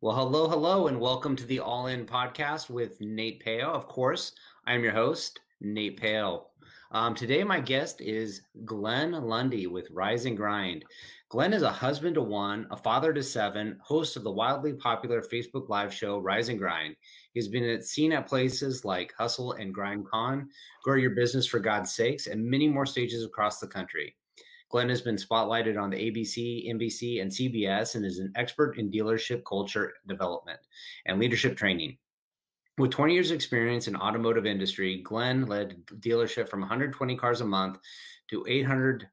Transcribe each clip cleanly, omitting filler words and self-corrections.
Well, hello, hello, and welcome to the All In podcast with Nate Pale. Of course, I'm your host, Nate Pale. Today, my guest is Glenn Lundy with Rise and Grind. Glenn is a husband to one, a father to seven, host of the wildly popular Facebook Live show Rise and Grind. He's been seen at places like Hustle and Grind Con, Grow Your Business for God's Sakes, and many more stages across the country. Glenn has been spotlighted on the ABC, NBC, and CBS and is an expert in dealership culture development and leadership training. With 20 years experience in automotive industry, Glenn led dealership from 120 cars a month to 800%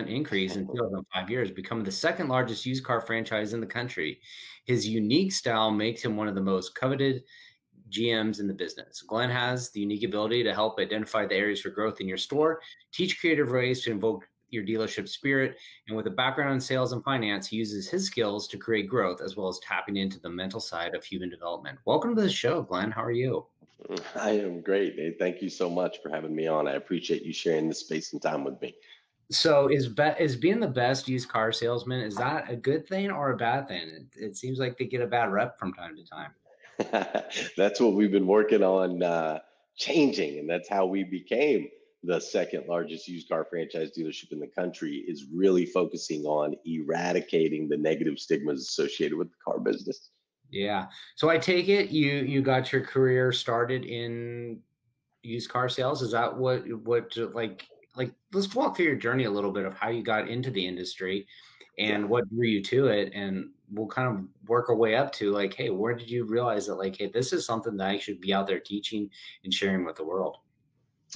increase in sales in 5 years, becoming the second largest used car franchise in the country. His unique style makes him one of the most coveted GMs in the business. Glenn has the unique ability to help identify the areas for growth in your store, teach creative ways to invoke your dealership spirit, and with a background in sales and finance, he uses his skills to create growth as well as tapping into the mental side of human development. Welcome to the show, Glenn. How are you? I am great, Nate. Thank you so much for having me on. I appreciate you sharing this space and time with me. So is being the best used car salesman, is that a good thing or a bad thing? It seems like they get a bad rep from time to time. That's what we've been working on changing, and that's how we became the second largest used car franchise dealership in the country, is really focusing on eradicating the negative stigmas associated with the car business. Yeah. So I take it you got your career started in used car sales. Is that what like let's walk through your journey a little bit of how you got into the industry and Yeah. what drew you to it, and we'll kind of work our way up to like, hey, where did you realize that like, hey, this is something that I should be out there teaching and sharing with the world?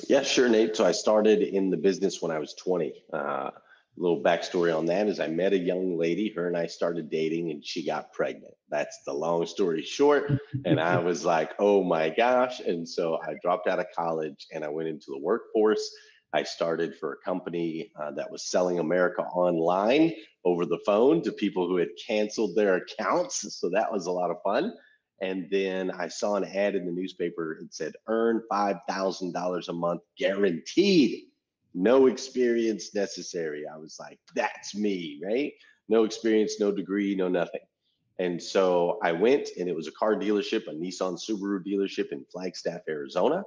Yeah, sure, Nate. So I started in the business when I was 20. A little backstory on that is I met a young lady, her and I started dating, and she got pregnant. That's the long story short. And I was like, oh my gosh. And so I dropped out of college and I went into the workforce. I started for a company that was selling America online over the phone to people who had canceled their accounts. So that was a lot of fun. And then I saw an ad in the newspaper. It said, earn $5,000 a month guaranteed. No experience necessary. I was like, that's me, right? No experience, no degree, no nothing. And so I went, and it was a car dealership, a Nissan Subaru dealership in Flagstaff, Arizona.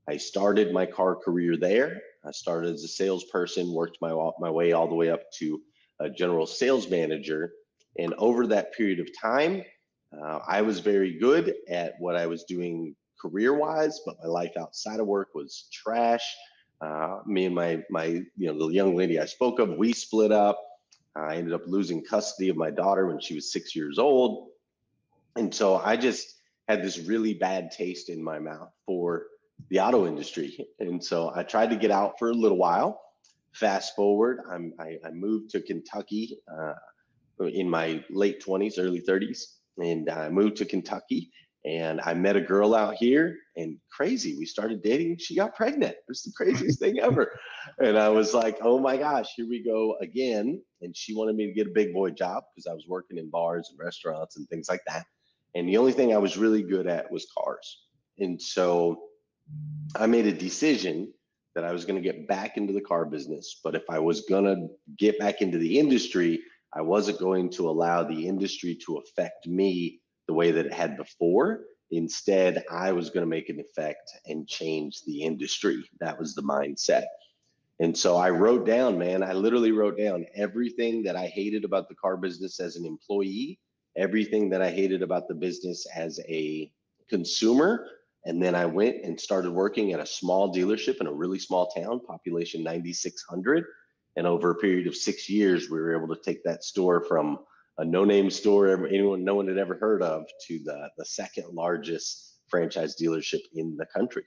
I started my car career there. I started as a salesperson, worked my way all the way up to a general sales manager. And over that period of time, I was very good at what I was doing career-wise, but my life outside of work was trash. Me and the young lady I spoke of, we split up. I ended up losing custody of my daughter when she was 6 years old. And so I just had this really bad taste in my mouth for the auto industry. And so I tried to get out for a little while. Fast forward, I moved to Kentucky in my late 20s, early 30s. And I moved to Kentucky, and I met a girl out here, and crazy, we started dating. She got pregnant. It was the craziest thing ever. And I was like, oh my gosh, here we go again. And she wanted me to get a big boy job because I was working in bars and restaurants and things like that. And the only thing I was really good at was cars. And so I made a decision that I was going to get back into the car business. But if I was going to get back into the industry, I wasn't going to allow the industry to affect me the way that it had before. Instead, I was going to make an effect and change the industry. That was the mindset. And so I wrote down, man, I literally wrote down everything that I hated about the car business as an employee, everything that I hated about the business as a consumer. And then I went and started working at a small dealership in a really small town, population 9,600. And over a period of 6 years, we were able to take that store from a no-name store no one had ever heard of to the second largest franchise dealership in the country.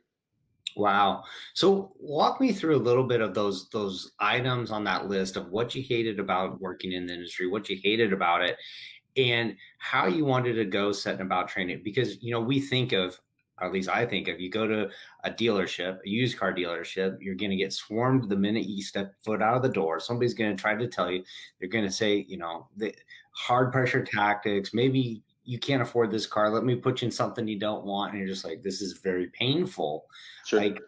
Wow. So walk me through a little bit of those items on that list of what you hated about working in the industry, what you hated about it, and how you wanted to go setting about training. Because, we think of, or at least I think of, you go to a dealership, a used car dealership, you're going to get swarmed the minute you step foot out of the door. Somebody's going to try to tell you, they're going to say, the hard pressure tactics, maybe you can't afford this car. Let me put you in something you don't want. And you're just like, this is very painful. Sure. Like,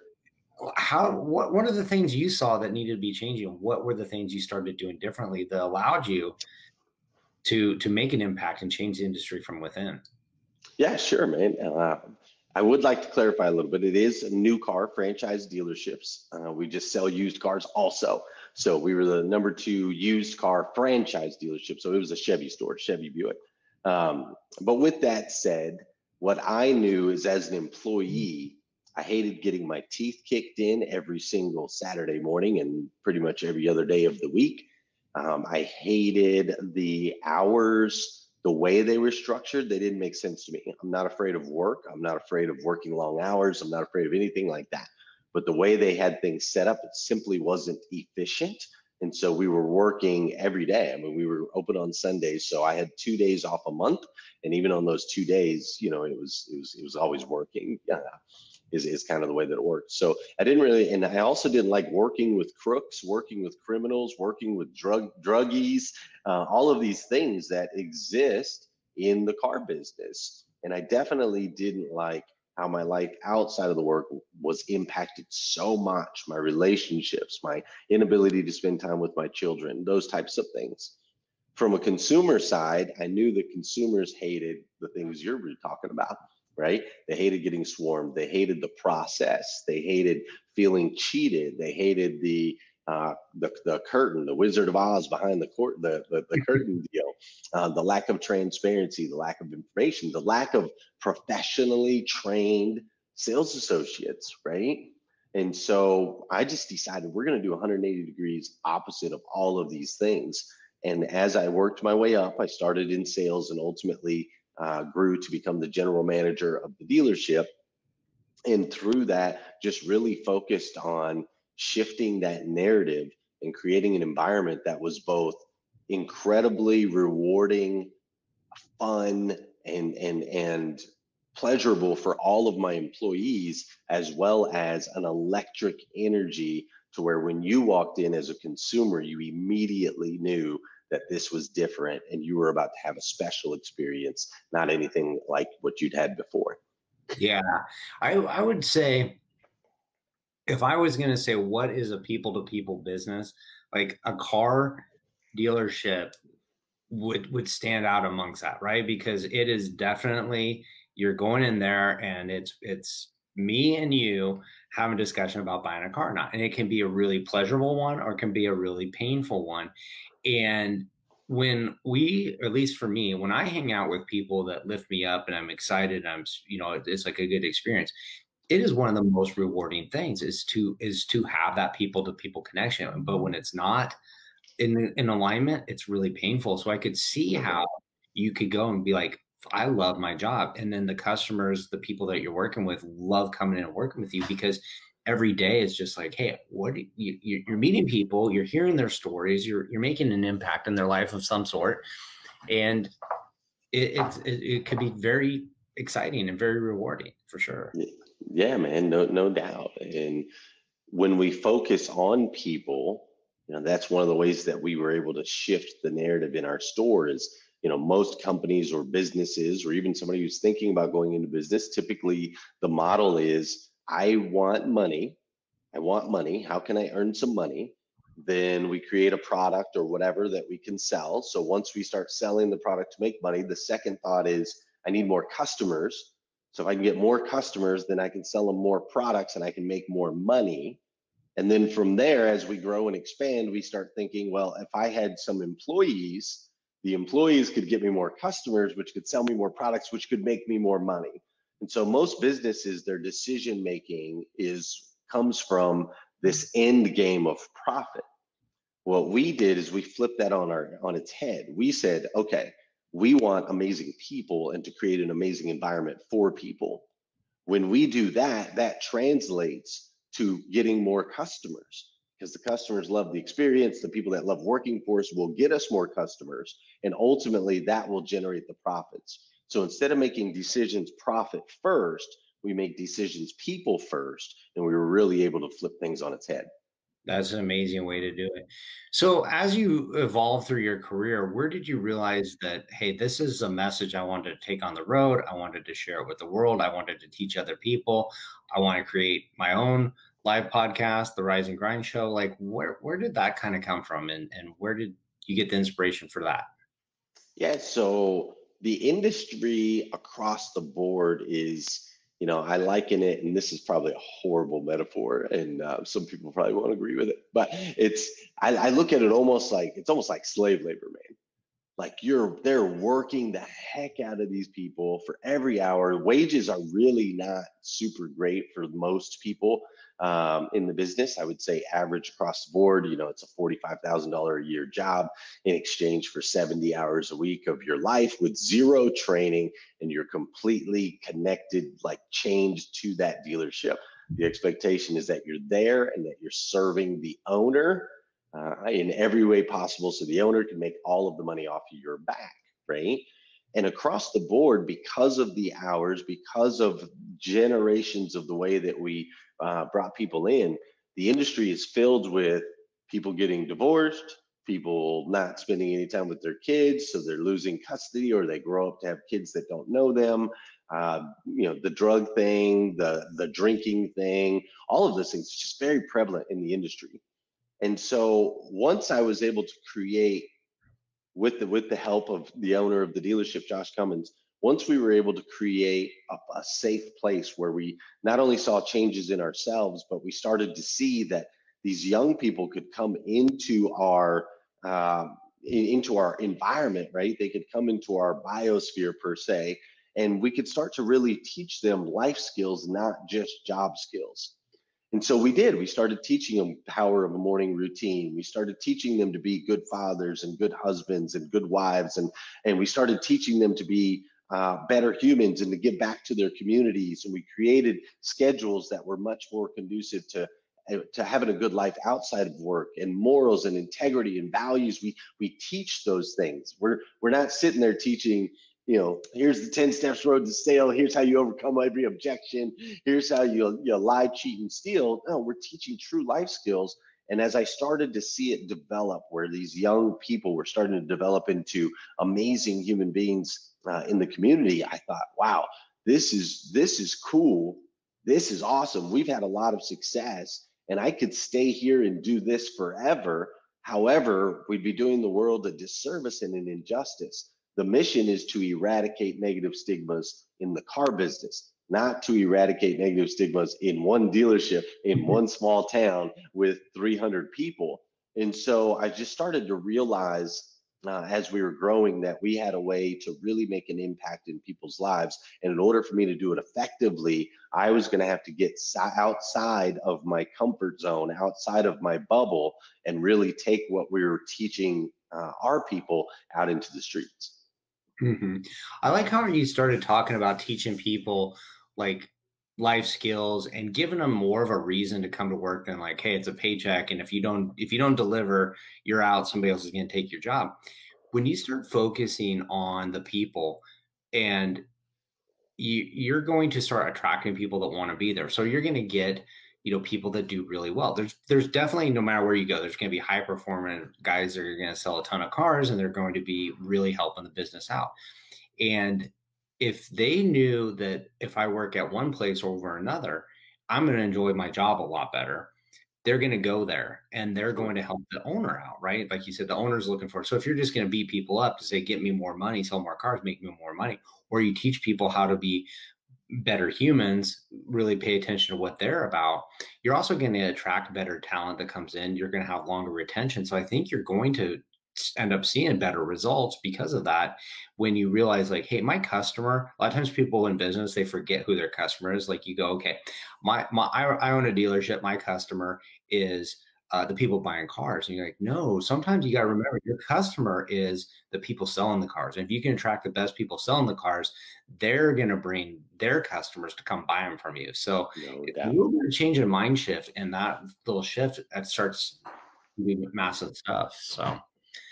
what are the things you saw that needed to be changing? What were the things you started doing differently that allowed you to make an impact and change the industry from within? Yeah, sure, man. I would like to clarify a little bit. It is a new car franchise dealerships. We just sell used cars also. So we were the number two used car franchise dealership. So it was a Chevy store, Chevy Buick. But with that said, what I knew is as an employee, I hated getting my teeth kicked in every single Saturday morning and pretty much every other day of the week. I hated the hours, the way they were structured. They didn't make sense to me. I'm not afraid of work. I'm not afraid of working long hours. I'm not afraid of anything like that. But the way they had things set up, it simply wasn't efficient. And so we were working every day. I mean, we were open on Sundays, so I had 2 days off a month, and even on those 2 days, it was always working. Is kind of the way that it worked. So I didn't really, and I also didn't like working with crooks, working with criminals, working with druggies, all of these things that exist in the car business. And I definitely didn't like how my life outside of the work was impacted so much, my relationships, my inability to spend time with my children, those types of things. From a consumer side, I knew the consumers hated the things you're talking about, right? They hated getting swarmed. They hated the process. They hated feeling cheated. They hated the curtain, the Wizard of Oz behind the curtain deal, the lack of transparency, the lack of information, the lack of professionally trained sales associates, right? And so I just decided we're going to do 180 degrees opposite of all of these things. And as I worked my way up, I started in sales and ultimately grew to become the general manager of the dealership. And through that, just really focused on shifting that narrative and creating an environment that was both incredibly rewarding, fun, and pleasurable for all of my employees, as well as an electric energy to where when you walked in as a consumer, you immediately knew that this was different and you were about to have a special experience, not anything like what you'd had before. Yeah, I would say, if I was going to say what is a people to people business, like a car dealership would stand out amongst that, right? Because it is definitely, you're going in there and it's me and you having a discussion about buying a car or not. And it can be a really pleasurable one or it can be a really painful one. And when we, at least for me, when I hang out with people that lift me up and I'm excited, it's like a good experience. It is one of the most rewarding things is to have that people to people connection. But when it's not in alignment, it's really painful. So I could see how you could go and be like, I love my job. And then the customers, the people that you're working with love coming in and working with you because every day is just like, hey, you're meeting people, you're hearing their stories, you're making an impact in their life of some sort. And it could be very exciting and very rewarding for sure. Yeah, man, no doubt. And when we focus on people, that's one of the ways that we were able to shift the narrative in our store is, most companies or businesses, or even somebody who's thinking about going into business, typically the model is, I want money. I want money. How can I earn some money? Then we create a product or whatever that we can sell. So once we start selling the product to make money, the second thought is, I need more customers. So if I can get more customers, then I can sell them more products and I can make more money. And then from there, as we grow and expand, we start thinking, well, if I had some employees, the employees could get me more customers, which could sell me more products, which could make me more money. And so most businesses, their decision making comes from this end game of profit. What we did is we flipped that on its head. We said, okay, we want amazing people and to create an amazing environment for people. When we do that, that translates to getting more customers because the customers love the experience. The people that love working for us will get us more customers. And ultimately, that will generate the profits. So instead of making decisions profit first, we make decisions people first. And we were really able to flip things on its head. That's an amazing way to do it. So as you evolved through your career, where did you realize that, hey, this is a message I wanted to take on the road. I wanted to share it with the world. I wanted to teach other people. I want to create my own live podcast, the Rise and Grind Show. Like where did that kind of come from? And where did you get the inspiration for that? Yeah, so the industry across the board is, I liken it, and this is probably a horrible metaphor, and some people probably won't agree with it, but I look at it almost like it's almost like slave labor, man. Like they're working the heck out of these people for every hour. Wages are really not super great for most people in the business. I would say average across the board, it's a $45,000 a year job in exchange for 70 hours a week of your life with zero training, and you're completely connected, like chained to that dealership. The expectation is that you're there and that you're serving the owner in every way possible so the owner can make all of the money off of your back, right? And across the board, because of the hours, because of generations of the way that we brought people in, the industry is filled with people getting divorced, people not spending any time with their kids, so they're losing custody, or they grow up to have kids that don't know them. The drug thing, the drinking thing, all of those things, it's just very prevalent in the industry. And so once I was able to create, with the help of the owner of the dealership, Josh Cummins, once we were able to create a safe place where we not only saw changes in ourselves, but we started to see that these young people could come into our environment, right? They could come into our biosphere per se, and we could start to really teach them life skills, not just job skills. And so we did. We started teaching them the power of a morning routine. We started teaching them to be good fathers and good husbands and good wives. And we started teaching them to be better humans and to give back to their communities. And we created schedules that were much more conducive to having a good life outside of work, and morals and integrity and values. We teach those things. We're not sitting there teaching, here's the 10 steps road to sale. Here's how you overcome every objection. Here's how you lie, cheat, and steal. No, we're teaching true life skills. And as I started to see it develop, where these young people were starting to develop into amazing human beings in the community, I thought, wow, this is cool. This is awesome. We've had a lot of success, and I could stay here and do this forever. However, we'd be doing the world a disservice and an injustice. The mission is to eradicate negative stigmas in the car business, not to eradicate negative stigmas in one dealership in one small town with 300 people. And so I just started to realize as we were growing that we had a way to really make an impact in people's lives. And in order for me to do it effectively, I was going to have to get outside of my comfort zone, outside of my bubble, and really take what we were teaching our people out into the streets. Mm-hmm. I like how you started talking about teaching people like life skills and giving them more of a reason to come to work than like, hey, it's a paycheck, and if you don't deliver, you're out. Somebody else is going to take your job. When you start focusing on the people, and you're going to start attracting people that want to be there. So you're going to get, people that do really well. There's definitely, no matter where you go, there's going to be high performing guys that are going to sell a ton of cars, and they're going to be really helping the business out. And if they knew that if I work at one place over another, I'm going to enjoy my job a lot better, they're going to go there and they're going to help the owner out, right? Like you said, the owner's looking for. So if you're just going to beat people up to say, get me more money, sell more cars, make me more money, or you teach people how to be better humans, really pay attention to what they're about, you're also going to attract better talent that comes in. You're going to have longer retention. So I think you're going to end up seeing better results because of that. When you realize like, hey, my customer, a lot of times people in business, they forget who their customer is. Like you go, okay, I own a dealership. My customer is the people buying cars. And you're like, no, sometimes you got to remember your customer is the people selling the cars. And if you can attract the best people selling the cars, they're going to bring their customers to come buy them from you. So it's a little bit of change in mind shift, and that little shift that starts doing massive stuff. So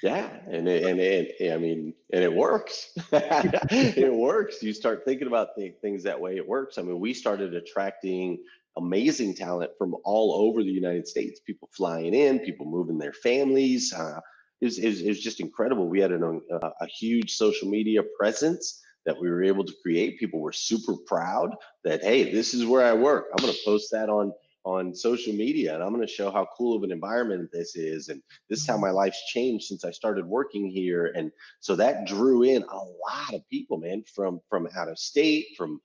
yeah, and it works. It works. You start thinking about things that way, it works. I mean, we started attracting amazing talent from all over the United States. People flying in, people moving their families. It was just incredible. We had a huge social media presence that we were able to create. People were super proud that, hey, this is where I work. I'm going to post that on on social media, and I'm going to show how cool of an environment this is. And this is how my life's changed since I started working here. And so that drew in a lot of people, man, from out of state, from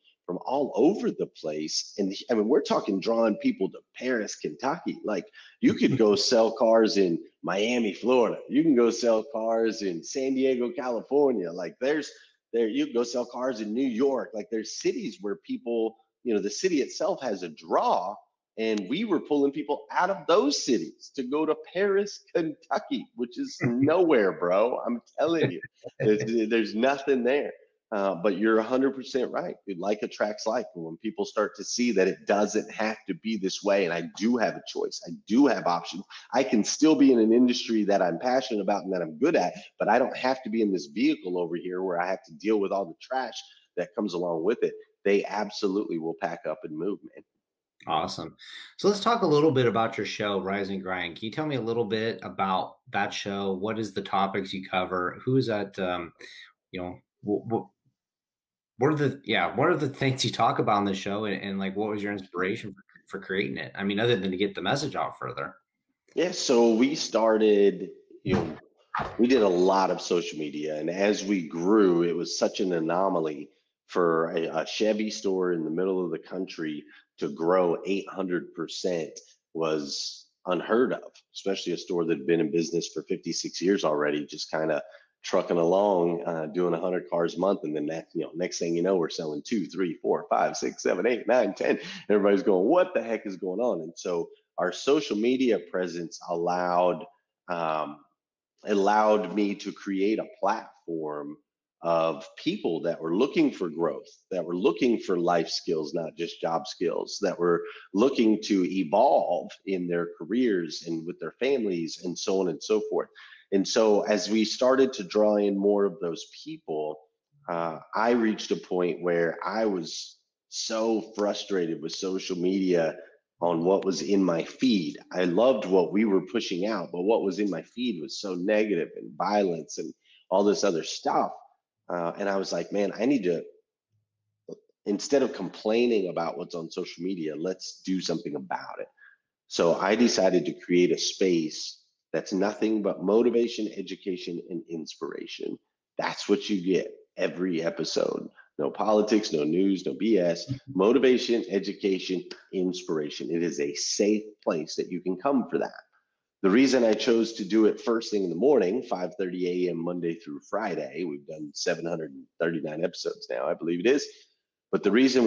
all over the place. And I mean, we're talking drawing people to Paris, Kentucky. Like, you could go sell cars in Miami, Florida. You can go sell cars in San Diego, California. Like, you can go sell cars in New York. Like, there's cities where people, the city itself has a draw. And we were pulling people out of those cities to go to Paris, Kentucky, which is nowhere, bro. I'm telling you, there's nothing there. But you're 100% right. Like attracts like. And when people start to see that it doesn't have to be this way, and I do have a choice, I do have options. I can still be in an industry that I'm passionate about and that I'm good at, but I don't have to be in this vehicle over here where I have to deal with all the trash that comes along with it. They absolutely will pack up and move, man. Awesome. So let's talk a little bit about your show, Rise and Grind. Can you tell me a little bit about that show? What is the topics you cover? Who is that? What are the things you talk about on the show, and like, what was your inspiration for creating it? I mean, other than to get the message out further. Yeah, so we started, we did a lot of social media, and as we grew, it was such an anomaly for a Chevy store in the middle of the country to grow 800% was unheard of, especially a store that had been in business for 56 years already, just kind of trucking along, doing 100 cars a month. And then next thing you know, we're selling 2, 3, 4, 5, 6, 7, 8, 9, 10. Everybody's going, what the heck is going on? And so our social media presence allowed me to create a platform of people that were looking for growth, that were looking for life skills, not just job skills, that were looking to evolve in their careers and with their families and so on and so forth. And so as we started to draw in more of those people, I reached a point where I was so frustrated with social media on what was in my feed. I loved what we were pushing out, but what was in my feed was so negative and violence and all this other stuff. And I was like, man, I need to, instead of complaining about what's on social media, let's do something about it. So I decided to create a space that's nothing but motivation, education, and inspiration. That's what you get every episode. No politics, no news, no BS. Motivation, education, inspiration. It is a safe place that you can come for that. The reason I chose to do it first thing in the morning, 5:30 a.m. Monday through Friday, we've done 739 episodes now, I believe it is. But the reason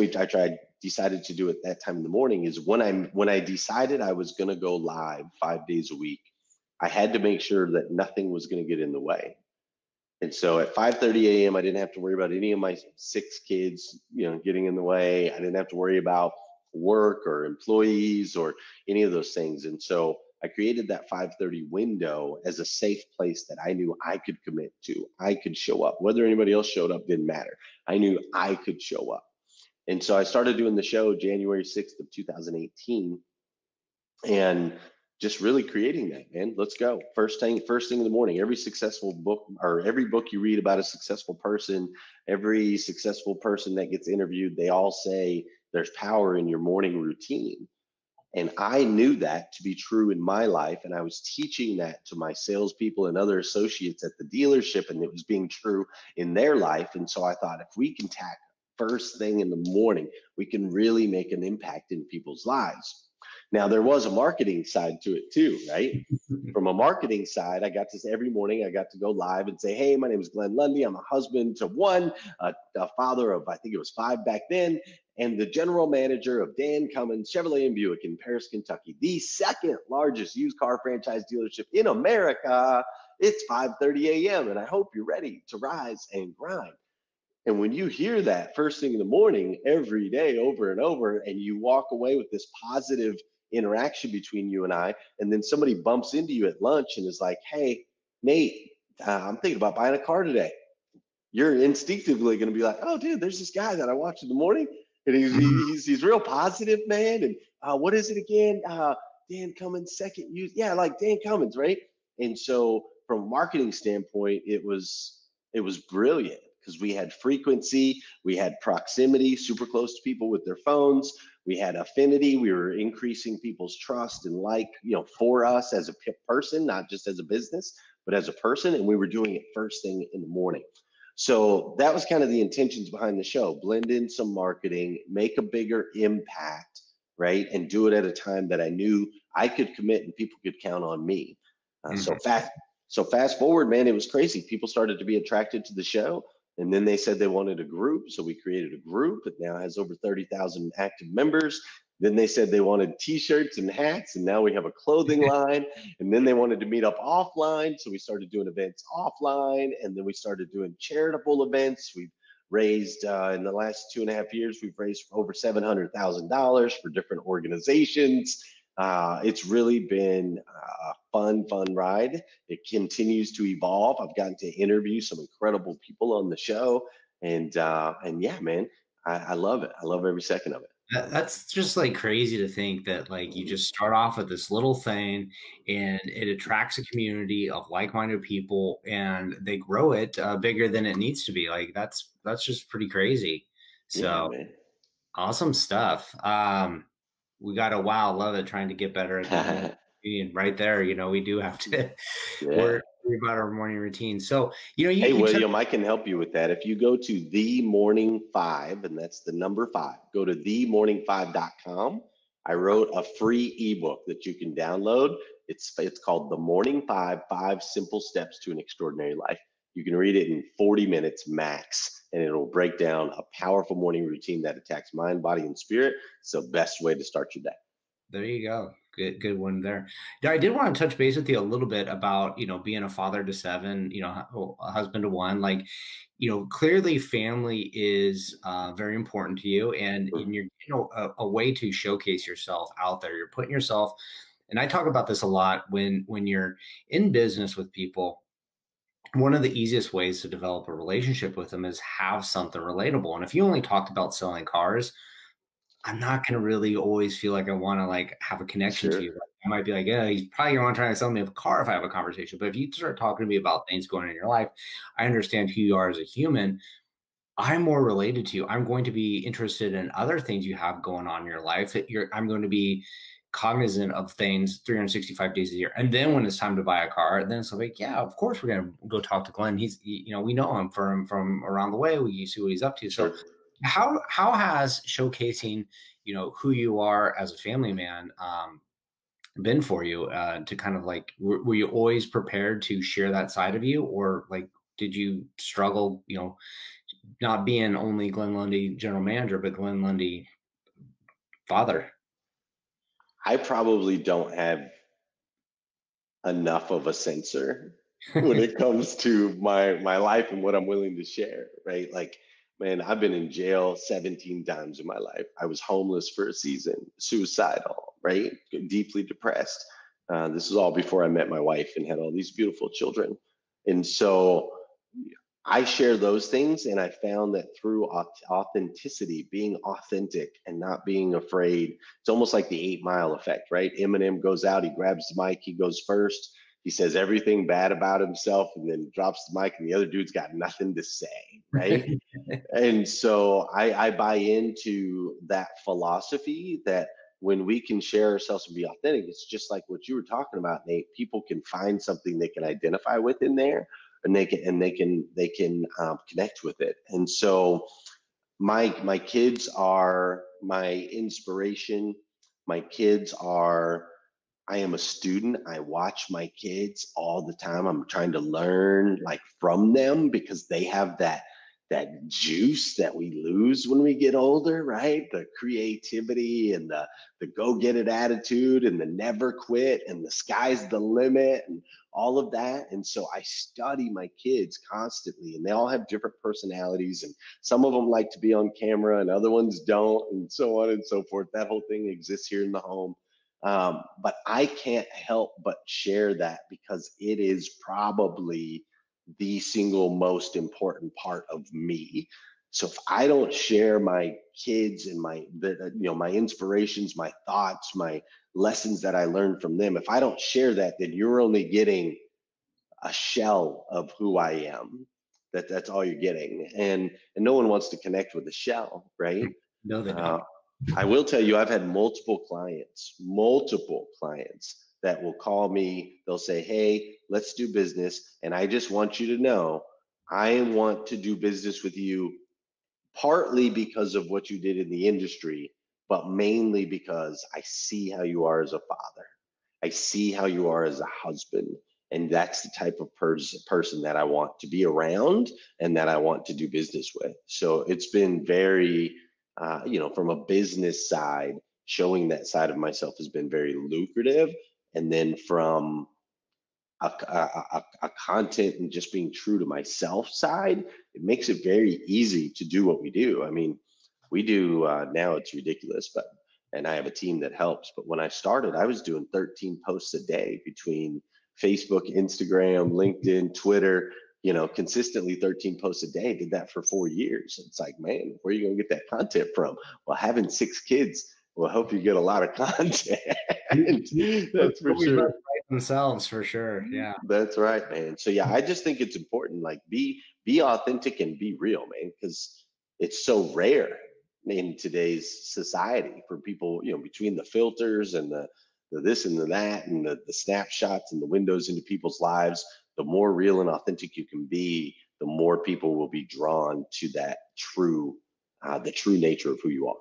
decided to do it that time in the morning is when I decided I was going to go live 5 days a week, I had to make sure that nothing was going to get in the way. And so at 5:30 a.m., I didn't have to worry about any of my 6 kids, getting in the way. I didn't have to worry about work or employees or any of those things. And so I created that 5:30 window as a safe place that I knew I could commit to. I could show up. Whether anybody else showed up didn't matter. I knew I could show up. And so I started doing the show January 6th of 2018. And just really creating that, man. Let's go. First thing in the morning. Every successful book, or every book you read about a successful person, every successful person that gets interviewed, they all say there's power in your morning routine. And I knew that to be true in my life. And I was teaching that to my salespeople and other associates at the dealership, and it was being true in their life. And so I thought, if we can tackle first thing in the morning, we can really make an impact in people's lives. Now, there was a marketing side to it too, right? From a marketing side, every morning I got to go live and say, hey, my name is Glenn Lundy. I'm a husband to 1, a father of, I think it was 5 back then, and the general manager of Dan Cummins Chevrolet and Buick in Paris, Kentucky, the second largest used car franchise dealership in America. It's 5:30 a.m. and I hope you're ready to rise and grind. And when you hear that first thing in the morning, every day, over and over, and you walk away with this positive interaction between you and I, and then somebody bumps into you at lunch and is like, hey, Nate, I'm thinking about buying a car today. You're instinctively going to be like, oh, dude, there's this guy that I watched in the morning, and he's real positive, man. And what is it again? Dan Cummins, second use. Yeah, like Dan Cummins, right? And so from a marketing standpoint, it was brilliant because we had frequency, we had proximity, super close to people with their phones. we had affinity. We were increasing people's trust and for us as a person, not just as a business, but as a person. And we were doing it first thing in the morning. So that was kind of the intentions behind the show: blend in some marketing, make a bigger impact, right? And do it at a time that I knew I could commit and people could count on me. Uh, Mhm. so fast, so fast forward, man, it was crazy. People started to be attracted to the show, and then they said they wanted a group. So we created a group that now has over 30,000 active members. Then they said they wanted T-shirts and hats, and now we have a clothing line. And then they wanted to meet up offline, so we started doing events offline, and then we started doing charitable events. We've raised in the last 2.5 years, we've raised over $700,000 for different organizations. It's really been a fun ride. It continues to evolve. I've gotten to interview some incredible people on the show, and yeah, man, I love it. I love every second of it. That's just like crazy to think that like you just start off with this little thing and it attracts a community of like-minded people and they grow it bigger than it needs to be. Like that's just pretty crazy. Yeah, So man. awesome stuff. We got a wow, love it, trying to get better at the morning routine right there. We do have to Yeah. worry about our morning routine. So, Hey, you took William, I can help you with that. If you go to the morning five, and that's the number five, go to themorning5.com. I wrote a free ebook that you can download. It's called The Morning Five: Five Simple Steps to an Extraordinary Life. You can read it in 40 minutes max, and it'll break down a powerful morning routine that attacks mind, body, and spirit. It's the best way to start your day. There you go. Good one there. Yeah, I did want to touch base with you a little bit about, being a father to seven, a husband to one. Like, clearly family is very important to you, and you're, a way to showcase yourself out there. You're putting yourself, and I talk about this a lot when you're in business with people. One of the easiest ways to develop a relationship with them is have something relatable. And if you only talked about selling cars, I'm not gonna really always feel like I wanna, like, have a connection to you. Sure, Like, I might be like, "Yeah, he's probably gonna wanna try to sell me a car if I have a conversation." But if you start talking to me about things going on in your life, I understand who you are as a human. I'm more related to you. I'm going to be interested in other things you have going on in your life. I'm going to be cognizant of things 365 days a year. And then when it's time to buy a car, then it's like, yeah, of course we're going to go talk to Glenn. We know him from around the way. We see what he's up to. So sure. how has showcasing, who you are as a family man, been for you, to kind of like, were you always prepared to share that side of you, or like, did you struggle, not being only Glenn Lundy general manager, but Glenn Lundy father? I probably don't have enough of a censor when it comes to my life and what I'm willing to share, right? Like, man, I've been in jail 17 times in my life. I was homeless for a season, suicidal, right? Deeply depressed. This is all before I met my wife and had all these beautiful children. And so I share those things, and I found that through authenticity, being authentic and not being afraid, it's almost like the 8 Mile effect, right? Eminem goes out, he grabs the mic, he goes first, he says everything bad about himself, and then drops the mic, and the other dude's got nothing to say, right? And so I buy into that philosophy that when we can share ourselves and be authentic, it's just like what you were talking about, Nate. People can find something they can identify with in there, and they can connect with it. And so my kids are my inspiration. My kids are. I am a student. I watch my kids all the time. I'm trying to learn like from them because they have that juice that we lose when we get older, right? The creativity and the go get it attitude and the never quit and the sky's the limit and all of that. And so I study my kids constantly, and they all have different personalities, and some of them like to be on camera and other ones don't, and so on and so forth. That whole thing exists here in the home. But I can't help but share that because it is probably the single most important part of me. So if I don't share my kids and my inspirations, my thoughts, my lessons that I learned from them, if I don't share that, then you're only getting a shell of who I am. That's all you're getting, and no one wants to connect with a shell, right? No, they Uh, don't. I will tell you, I've had multiple clients that will call me. They'll say, "Hey, let's do business." And I just want you to know, I want to do business with you partly because of what you did in the industry, but mainly because I see how you are as a father. I see how you are as a husband. And that's the type of person that I want to be around and that I want to do business with. So it's been very, from a business side, showing that side of myself has been very lucrative. And then from a content and just being true to myself side, it makes it very easy to do what we do. I mean, we do now it's ridiculous, and I have a team that helps. But when I started, I was doing 13 posts a day between Facebook, Instagram, LinkedIn, Twitter, consistently 13 posts a day. Did that for 4 years. It's like, man, where are you going to get that content from? Well, having 6 kids will help you get a lot of content. That's for sure. Themselves for sure. Yeah. That's right, man. So yeah, I just think it's important, like be authentic and be real, man, because it's so rare in today's society for people, between the filters and the this and the that and the snapshots and the windows into people's lives, the more real and authentic you can be, the more people will be drawn to that the true nature of who you are.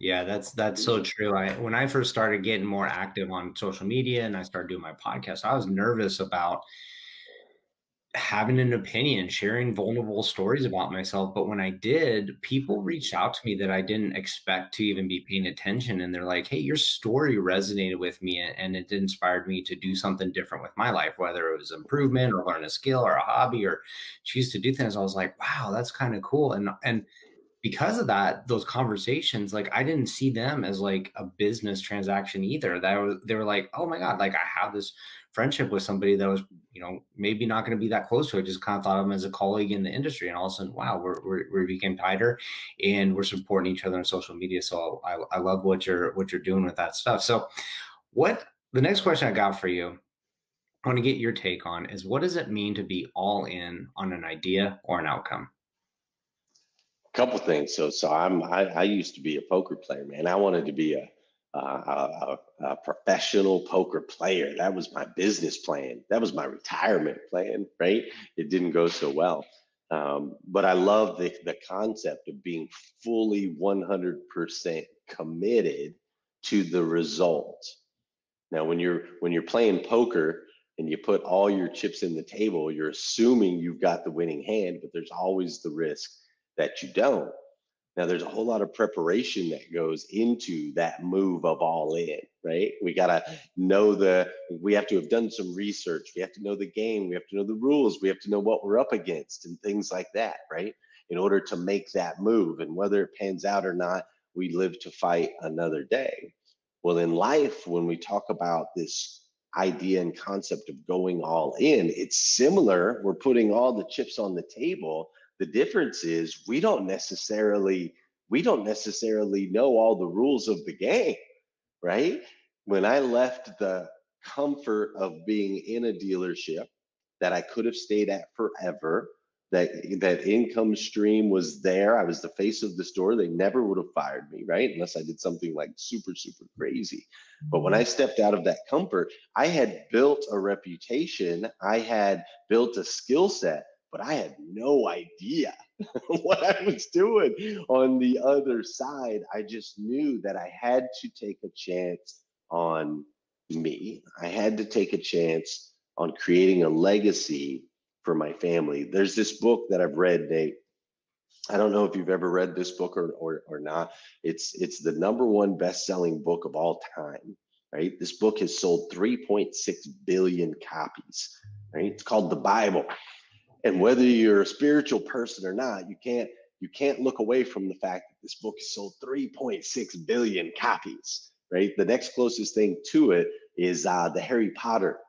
Yeah, that's so true. When I first started getting more active on social media and I started doing my podcast, I was nervous about having an opinion, sharing vulnerable stories about myself. But when I did, people reached out to me that I didn't expect to even be paying attention. And they're like, "Hey, your story resonated with me and it inspired me to do something different with my life, whether it was improvement or learn a skill or a hobby or choose to do things." I was like, wow, that's kind of cool. And because of that, those conversations, like I didn't see them as like a business transaction either. They were like, oh my God, like I have this friendship with somebody that was, maybe not going to be that close to it. Just kind of thought of them as a colleague in the industry. And all of a sudden, wow, we became tighter and we're supporting each other on social media. So I love what you're doing with that stuff. So the next question I got for you, I want to get your take on is, what does it mean to be all in on an idea or an outcome? Couple things. So I used to be a poker player, man. I wanted to be a professional poker player. That was my business plan. That was my retirement plan, right? It didn't go so well. But I love the concept of being fully 100% committed to the result. Now, when you're playing poker and you put all your chips in the table, you're assuming you've got the winning hand, but there's always the risk that you don't. Now, there's a whole lot of preparation that goes into that move of all in, right? We got to we have to have done some research. We have to know the game. We have to know the rules. We have to know what we're up against and things like that, right? In order to make that move. And whether it pans out or not, we live to fight another day. Well, in life, when we talk about this idea and concept of going all in, it's similar. We're putting all the chips on the table. The difference is we don't necessarily know all the rules of the game, right? When I left the comfort of being in a dealership that I could have stayed at forever, that income stream was there. I was the face of the store. They never would have fired me, right? Unless I did something like super, super crazy. But when I stepped out of that comfort, I had built a reputation. I had built a skill set, but I had no idea what I was doing on the other side. I just knew that I had to take a chance on me. I had to take a chance on creating a legacy for my family. There's this book that I've read, Nate. I don't know if you've ever read this book or not. It's the #1 best-selling book of all time, right? This book has sold 3.6 billion copies, right? It's called the Bible. And whether you're a spiritual person or not, you can't look away from the fact that this book has sold 3.6 billion copies, right? The next closest thing to it is the Harry Potter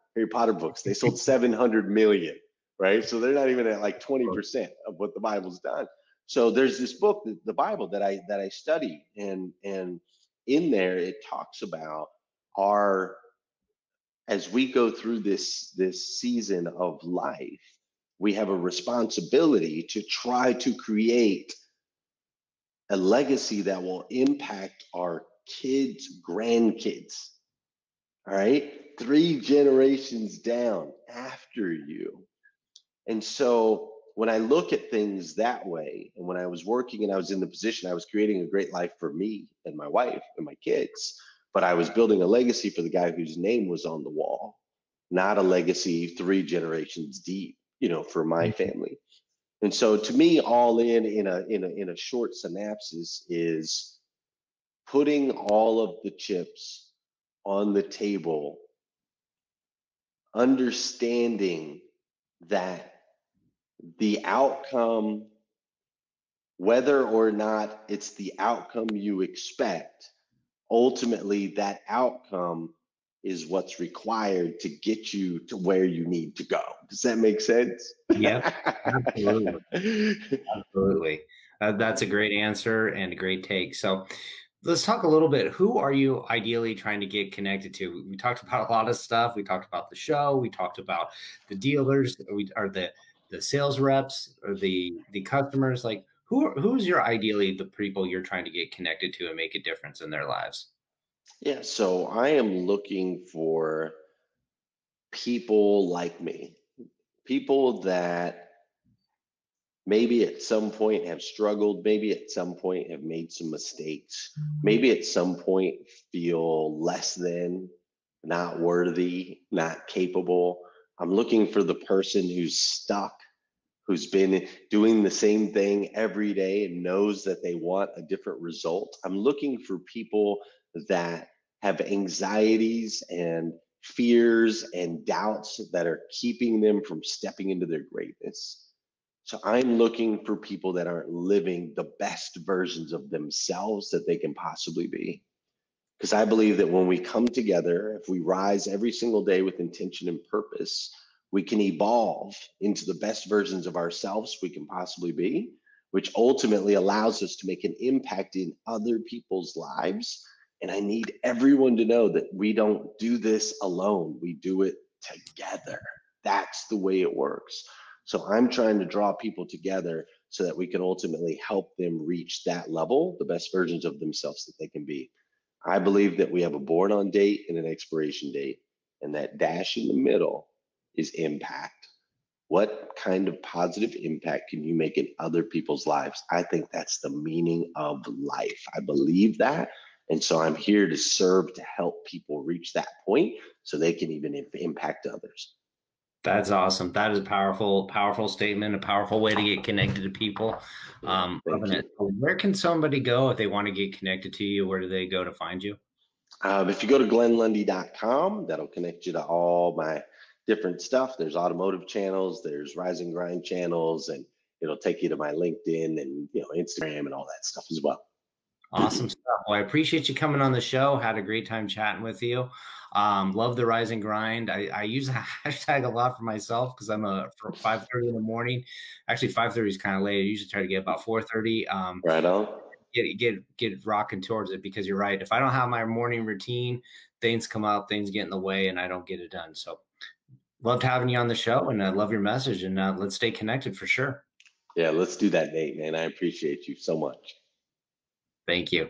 books. They sold 700 million, right? So they're not even at like 20% of what the Bible's done. So there's this book, the Bible, that I study, and in there it talks about as we go through this season of life, we have a responsibility to try to create a legacy that will impact our kids, grandkids. All right. 3 generations down after you. And so when I look at things that way, and when I was working and I was in the position, I was creating a great life for me and my wife and my kids, but I was building a legacy for the guy whose name was on the wall, not a legacy 3 generations deep, for my family. And so to me, all in a short synopsis is putting all of the chips on the table, understanding that the outcome, whether or not it's the outcome you expect, ultimately that outcome is what's required to get you to where you need to go. Does that make sense? Yep, absolutely. Absolutely. That's a great answer and a great take. So let's talk a little bit. Who are you ideally trying to get connected to? We talked about a lot of stuff. We talked about the show. We talked about the dealers, or the sales reps, or the customers. Like who's your ideally the people you're trying to get connected to and make a difference in their lives? Yeah, so I am looking for people like me, people that maybe at some point have struggled, maybe at some point have made some mistakes, maybe at some point feel less than, not worthy, not capable. I'm looking for the person who's stuck, who's been doing the same thing every day and knows that they want a different result. I'm looking for people that have anxieties and fears and doubts that are keeping them from stepping into their greatness. So I'm looking for people that aren't living the best versions of themselves that they can possibly be. Because I believe that when we come together, if we rise every single day with intention and purpose, we can evolve into the best versions of ourselves we can possibly be, which ultimately allows us to make an impact in other people's lives. And I need everyone to know that we don't do this alone, we do it together. That's the way it works. So I'm trying to draw people together so that we can ultimately help them reach that level, the best versions of themselves that they can be. I believe that we have a born on date and an expiration date, and that dash in the middle is impact. What kind of positive impact can you make in other people's lives? I think that's the meaning of life. I believe that. And so I'm here to serve to help people reach that point so they can even impact others. That's awesome. That is a powerful, powerful statement, a powerful way to get connected to people. Thank Loving it. you. So where can somebody go if they want to get connected to you? Where do they go to find you? If you go to glennlundy.com, that'll connect you to all my different stuff. There's automotive channels, there's Rise and Grind channels, and it'll take you to my LinkedIn and Instagram and all that stuff as well. Awesome stuff. Well, I appreciate you coming on the show. Had a great time chatting with you. Love the Rise and Grind. I use a hashtag a lot for myself because I'm for 5:30 in the morning. Actually, 5:30 is kind of late. I usually try to get about 4:30. Right on. Get rocking towards it, because you're right. If I don't have my morning routine, things come up, things get in the way, and I don't get it done. So loved having you on the show, and I love your message, and let's stay connected for sure. Yeah, let's do that, Nate, man. I appreciate you so much. Thank you.